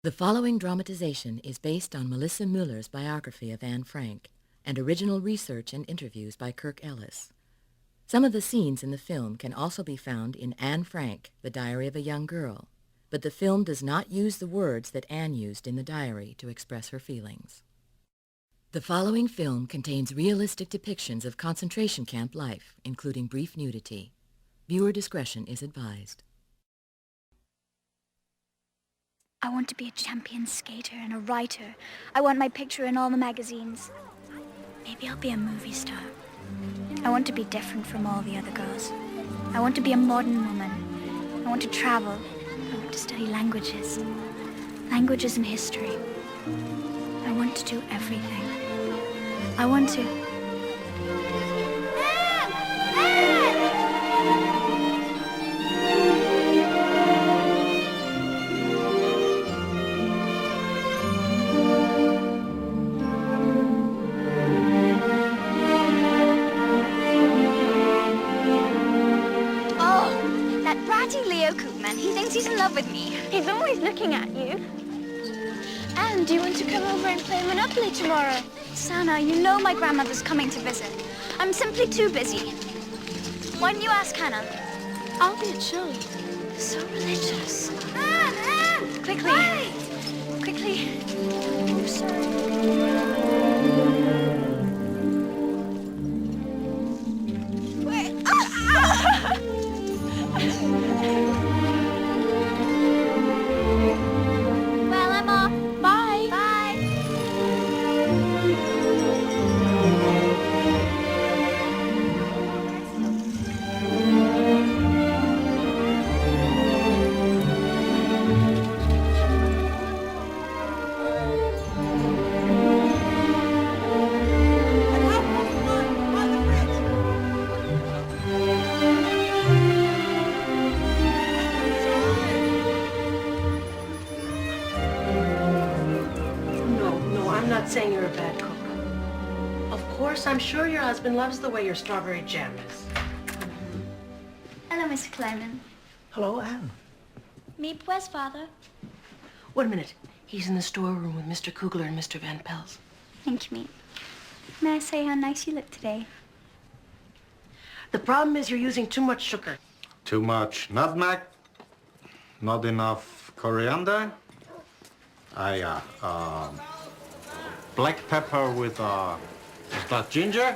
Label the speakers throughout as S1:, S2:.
S1: The following dramatization is based on Melissa Muller's biography of Anne Frank and original research and interviews by Kirk Ellis. Some of the scenes in the film can also be found in Anne Frank, The Diary of a Young Girl, but the film does not use the words that Anne used in the diary to express her feelings. The following film contains realistic depictions of concentration camp life, including brief nudity. Viewer discretion is advised.
S2: I want to be a champion skater and a writer. I want my picture in all the magazines. Maybe I'll be a movie star. I want to be different from all the other girls. I want to be a modern woman. I want to travel. I want to study languages. Languages and history. I want to do everything. I want to... He's in love with me. He's always looking at you. And do you want to come over and play Monopoly tomorrow? Sana, you know my grandmother's coming to visit. I'm simply too busy. Why don't you ask Hannah? I'll be at show. So religious. Anne! Quickly. Wait! Quickly. Oh, sorry. Wait.
S3: Saying you're a bad cook. Of course, I'm sure your husband loves the way your strawberry jam is.
S2: Hello, Mr. Clonan.
S3: Hello, Anne.
S2: Meep, where's Father?
S3: Wait a minute. He's in the storeroom with Mr. Kugler and Mr. Van Pels.
S2: Thank you, Meep. May I say how nice you look today?
S3: The problem is you're using too much sugar.
S4: Too much nutmeg, not enough coriander. Black pepper with, is that ginger?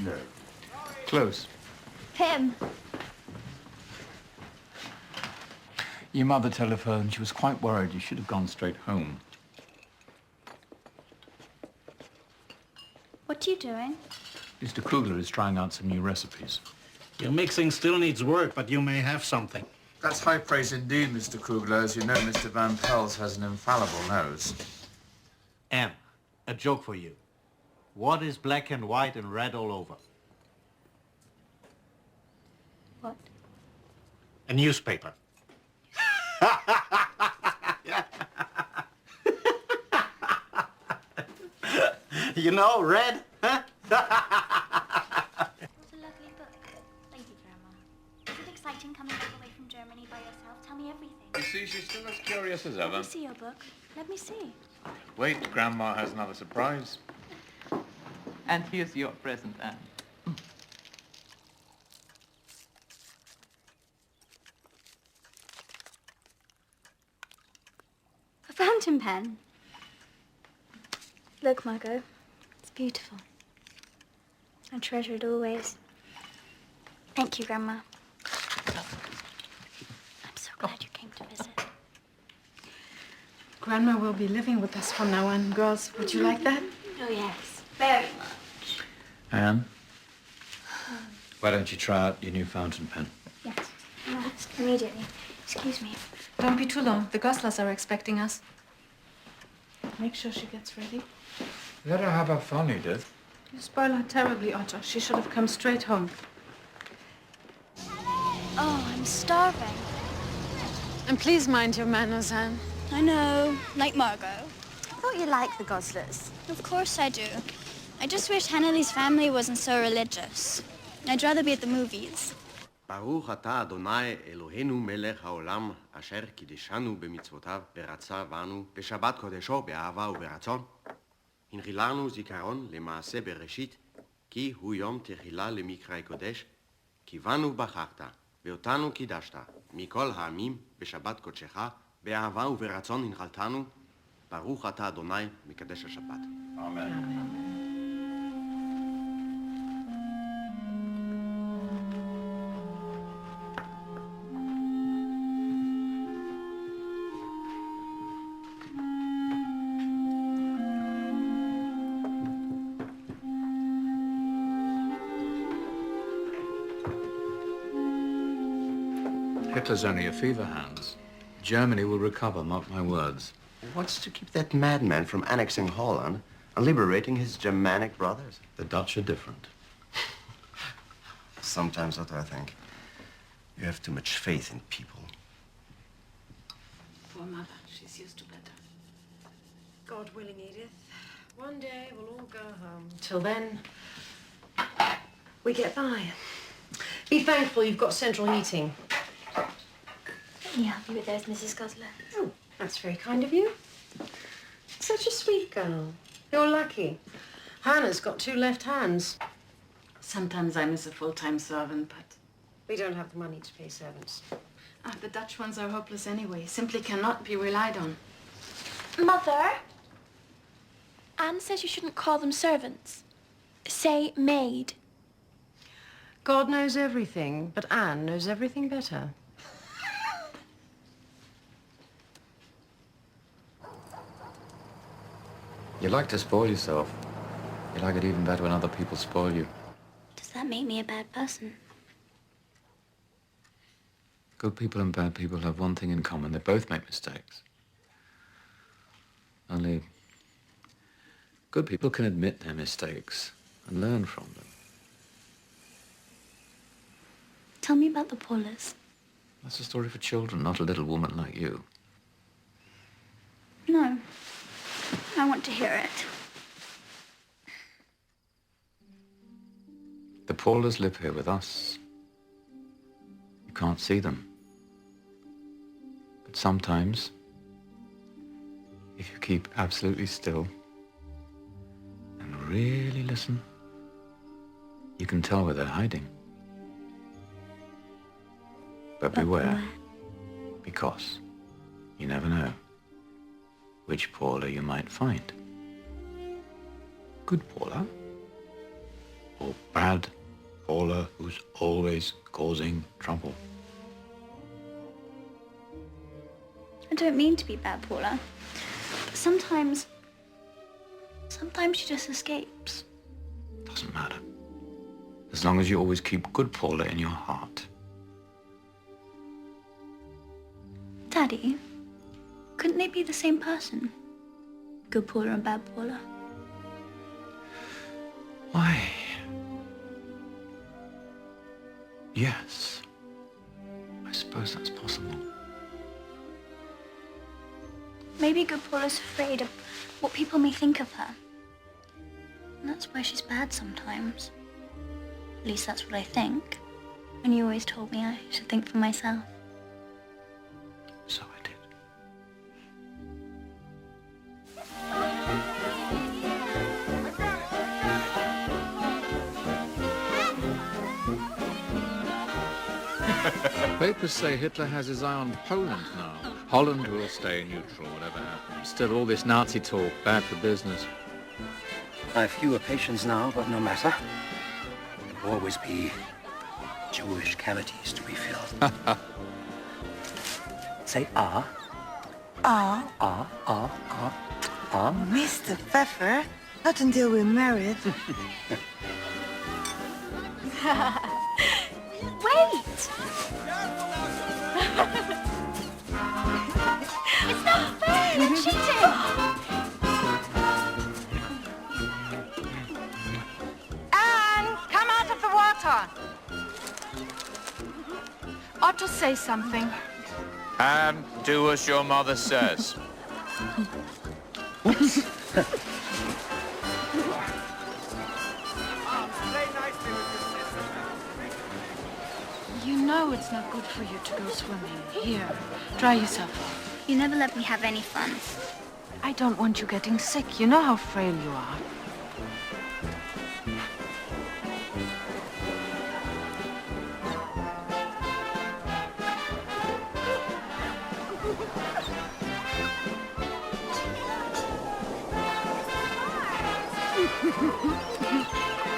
S5: No. Close.
S2: Him.
S5: Your mother telephoned. She was quite worried. You should have gone straight home.
S2: What are you doing?
S5: Mr. Kugler is trying out some new recipes.
S4: Your mixing still needs work, but you may have something.
S6: That's high praise indeed, Mr. Kugler. As you know, Mr. Van Pels has an infallible nose.
S7: Anne, a joke for you. What is black and white and red all over?
S2: What?
S7: A newspaper. You know, red, huh?
S2: What a lovely book. Thank you, Grandma. Is it exciting coming back away from Germany by yourself? Tell me everything.
S5: You see, she's still as curious as
S2: Let
S5: ever.
S2: me see your book. Let me see.
S5: Wait, Grandma has another surprise.
S8: And here's your present, Anne.
S2: A fountain pen. Look, Margot. It's beautiful. I treasure it always. Thank you, Grandma. I'm so glad you came to visit.
S3: Grandma will be living with us from now on. Girls, would you like that?
S2: Oh, yes. Very much.
S5: Anne, why don't you try out your new fountain pen?
S2: Yes. Immediately. Excuse me.
S3: Don't be too long. The Goslers are expecting us. Make sure she gets ready.
S5: Let her have her fun, Edith.
S3: You spoil her terribly, Otto. She should have come straight home.
S2: Oh, I'm starving.
S3: And please mind your manners, Anne.
S2: I know. Like Margot.
S9: I thought you liked the Goslers.
S2: Of course I do. I just wish Hannelly's family wasn't so religious. I'd rather be at the movies.
S10: ברוך אתה אדוני אלוהינו מלך העולם אשר קידשנו במצוותיו ורצה בנו בשבת קודשו באהבה וברצון. הנחיל לנו זיכרון למעשה בראשית כי הוא יום תחילה למקרא קודש כי בנו בחרת ואותנו קידשת מכל העמים בשבת קודשך באהבה וברצון הנחלתנו. ברוך אתה אדוני מקדש השבת. אמן.
S5: Hitler's only a fever, Hans. Germany will recover, mark my words.
S10: What's to keep that madman from annexing Holland and liberating his Germanic brothers?
S5: The Dutch are different.
S10: Sometimes, Otto, I think you have too much faith in people.
S3: Poor mother, she's used to better. God willing, Edith, one day we'll all go home. Till then, we get by. Be thankful you've got central heating.
S2: Let me help you with those, Mrs. Gosler.
S3: Oh, that's very kind of you. Such a sweet girl. You're lucky. Hannah's got 2 left hands.
S8: Sometimes I miss a full-time servant, but...
S3: We don't have the money to pay servants.
S8: The Dutch ones are hopeless anyway. Simply cannot be relied on.
S2: Mother? Anne says you shouldn't call them servants. Say maid.
S3: God knows everything, but Anne knows everything better.
S5: You like to spoil yourself. You like it even better when other people spoil you.
S2: Does that make me a bad person?
S5: Good people and bad people have one thing in common. They both make mistakes. Only good people can admit their mistakes and learn from them.
S2: Tell me about the Paulers.
S5: That's a story for children, not a little woman like you.
S2: No. I want to hear it.
S5: The Paulers live here with us. You can't see them. But sometimes, if you keep absolutely still and really listen, you can tell where they're hiding. But beware, because you never know which Paula you might find. Good Paula, or bad Paula who's always causing trouble.
S2: I don't mean to be bad, Paula. But sometimes she just escapes.
S5: Doesn't matter. As long as you always keep good Paula in your heart.
S2: Daddy, couldn't they be the same person? Good Paula and bad Paula.
S5: Why? Yes. I suppose that's possible.
S2: Maybe good Paula's afraid of what people may think of her. And that's why she's bad sometimes. At least that's what I think. And you always told me I should think for myself.
S5: So I did. Papers say Hitler has his eye on Poland now. Holland will stay neutral, whatever happens. Still, all this Nazi talk, bad for business.
S11: I have fewer patients now, but no matter. There will always be Jewish cavities to be filled. Say ah.
S12: Ah.
S11: Ah, ah, ah, ah.
S12: Mr. Pfeffer, not until we're married.
S2: Wait! It's not fair! You're cheating!
S9: Anne, come out of the water. Otto, say something.
S6: And do as your mother says.
S2: You
S8: know it's not good for you to go swimming. Here, dry yourself off.
S2: You never let me have any fun.
S8: I don't want you getting sick. You know how frail you are.